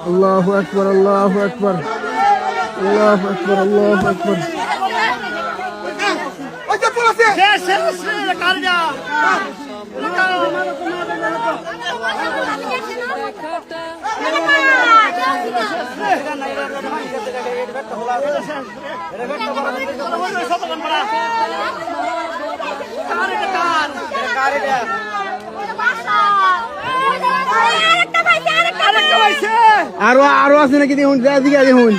আল্লাহু আকবার, আল্লাহু আকবার, আল্লাহু আকবার, আল্লাহু আকবার। আরো আরো আছে নাকি দেখুন, দিকে দেখুন।